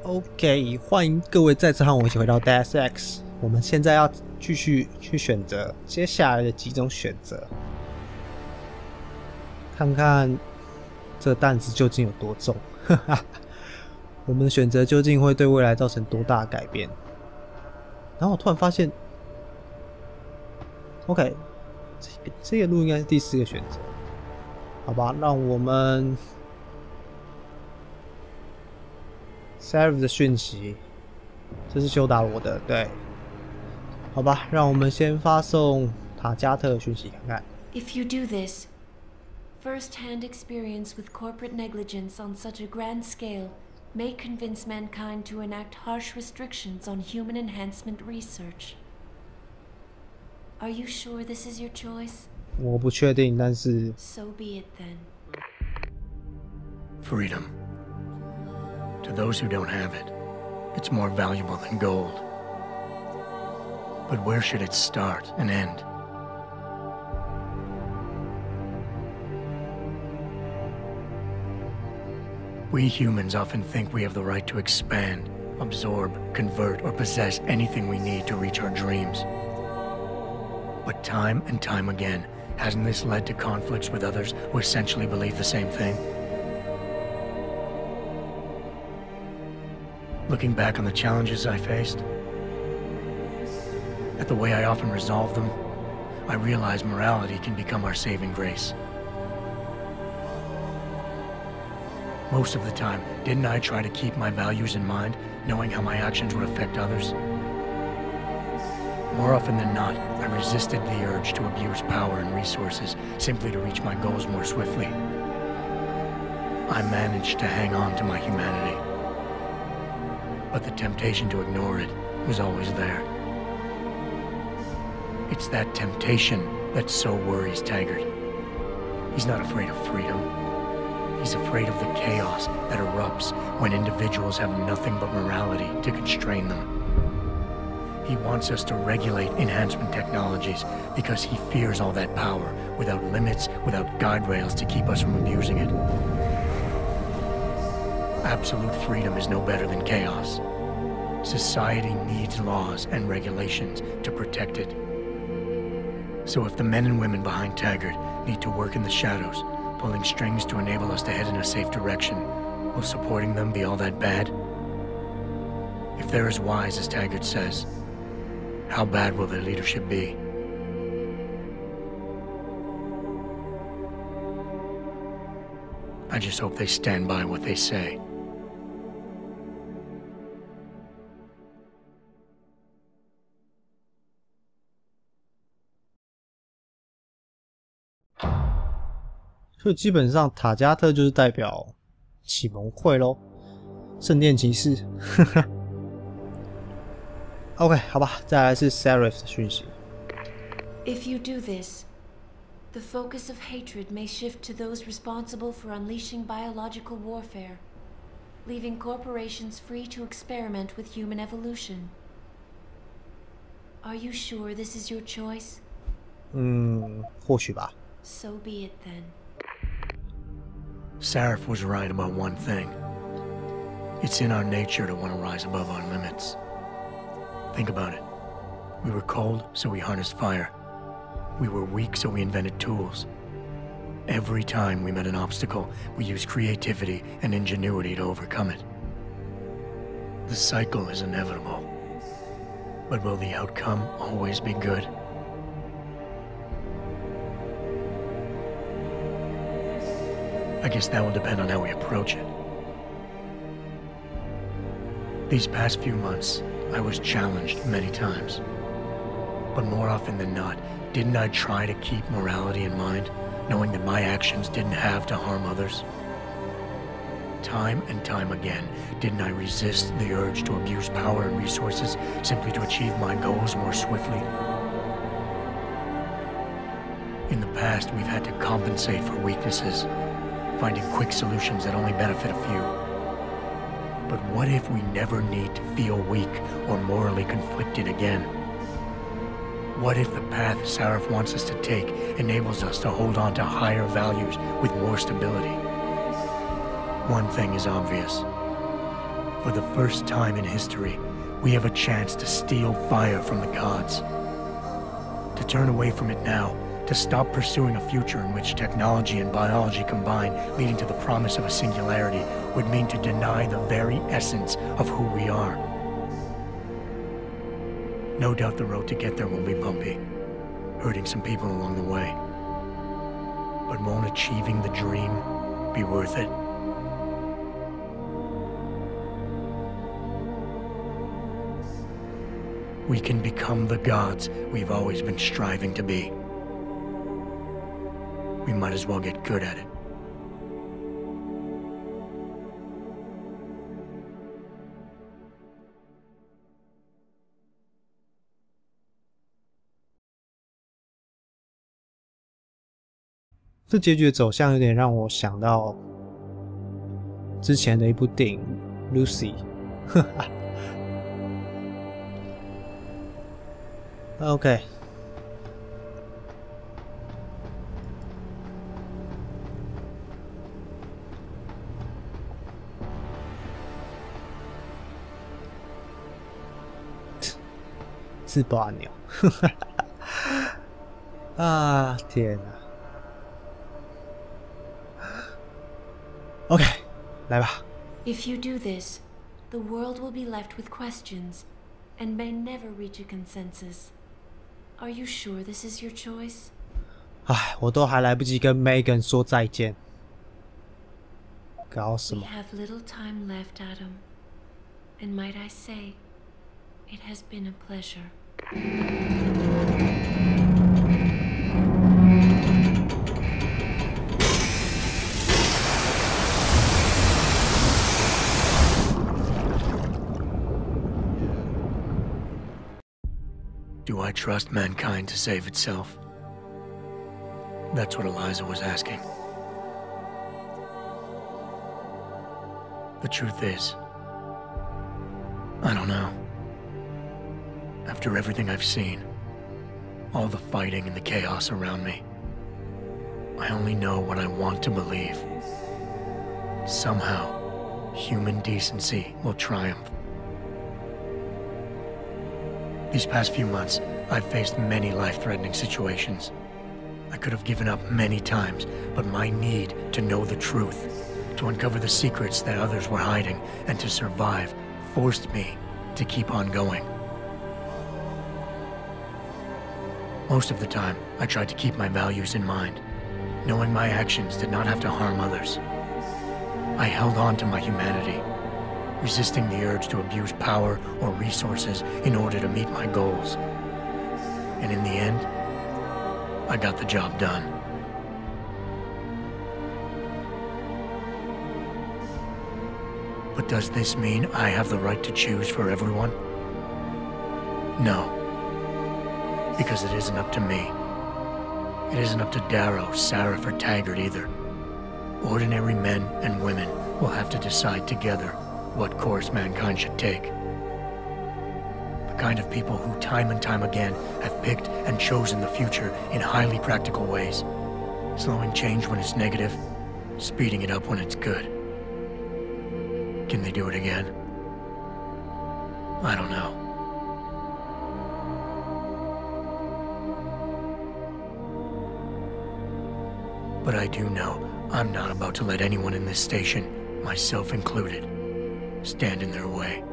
OK， 欢迎各位再次和我一起回到 Deus Ex。我们现在要继续去选择接下来的几种选择，看看这担子究竟有多重。我们的选择究竟会对未来造成多大的改变？然后我突然发现 ，OK， 这个路应该是第4个选择，好吧？让我们 Sarif 的讯息，这是修达罗的，对，好吧？让我们先发送塔加特的讯息看看。If you do this, first-hand experience with corporate negligence on such a grand scale may convince mankind to enact harsh restrictions on human enhancement research. Are you sure this is your choice? 我不确定，但是 So be it then. Freedom. To those who don't have it, it's more valuable than gold. But where should it start and end? We humans often think we have the right to expand, absorb, convert, or possess anything we need to reach our dreams. But time and time again, hasn't this led to conflicts with others who essentially believe the same thing? Looking back on the challenges I faced, at the way I often resolve them, I realize morality can become our saving grace. Most of the time, didn't I try to keep my values in mind, knowing how my actions would affect others? More often than not, I resisted the urge to abuse power and resources simply to reach my goals more swiftly. I managed to hang on to my humanity, but the temptation to ignore it was always there. It's that temptation that so worries Taggart. He's not afraid of freedom. He's afraid of the chaos that erupts when individuals have nothing but morality to constrain them. He wants us to regulate enhancement technologies because he fears all that power, without limits, without guide rails to keep us from abusing it. Absolute freedom is no better than chaos. Society needs laws and regulations to protect it. So if the men and women behind Taggart need to work in the shadows, pulling strings to enable us to head in a safe direction, will supporting them be all that bad? If they're as wise as Taggart says, how bad will their leadership be? I just hope they stand by what they say.所以基本上塔加特就是代表启蒙会咯，圣殿骑士。OK， 好吧，再来是 Sarif 的讯息。If you do this, the focus of hatred may shift to those responsible for unleashing biological warfare, leaving corporations free to experiment with human evolution. Are you sure this is your choice? 或许吧。 So be it then. Sarif was right about one thing. It's in our nature to want to rise above our limits. Think about it. We were cold, so we harnessed fire. We were weak, so we invented tools. Every time we met an obstacle, we used creativity and ingenuity to overcome it. The cycle is inevitable. But will the outcome always be good? I guess that will depend on how we approach it. These past few months, I was challenged many times. But more often than not, didn't I try to keep morality in mind, knowing that my actions didn't have to harm others? Time and time again, didn't I resist the urge to abuse power and resources simply to achieve my goals more swiftly? In the past, we've had to compensate for weaknesses, finding quick solutions that only benefit a few. But what if we never need to feel weak or morally conflicted again? What if the path Sarif wants us to take enables us to hold on to higher values with more stability? One thing is obvious. For the first time in history, we have a chance to steal fire from the gods. To turn away from it now, to stop pursuing a future in which technology and biology combine, leading to the promise of a singularity, would mean to deny the very essence of who we are. No doubt the road to get there will be bumpy, hurting some people along the way. But won't achieving the dream be worth it? We can become the gods we've always been striving to be. We might as well get good at it. 这结局的走向有点让我想到之前的一部电影《Lucy》。OK， 自爆按钮。啊，天哪！ OK， 来吧。If you do this, the world will be left with questions, and may never reach a consensus. Are you sure this is your choice? 唉，我都还来不及跟 Megan 说再见。搞什么 We have little time left, Adam. And might I say, it has been a pleasure. Do I trust mankind to save itself? That's what Eliza was asking. The truth is, I don't know. After everything I've seen, all the fighting and the chaos around me, I only know what I want to believe. Somehow, human decency will triumph. These past few months, I've faced many life-threatening situations. I could have given up many times, but my need to know the truth, to uncover the secrets that others were hiding, and to survive, forced me to keep on going. Most of the time, I tried to keep my values in mind, knowing my actions did not have to harm others. I held on to my humanity, resisting the urge to abuse power or resources in order to meet my goals. And in the end, I got the job done. But does this mean I have the right to choose for everyone? No. Because it isn't up to me. It isn't up to Darrow, Sarif, or Taggart either. Ordinary men and women will have to decide together what course mankind should take. The kind of people who time and time again have picked and chosen the future in highly practical ways, slowing change when it's negative, speeding it up when it's good. Can they do it again? I don't know. But I do know I'm not about to let anyone in this station, myself included, stand in their way.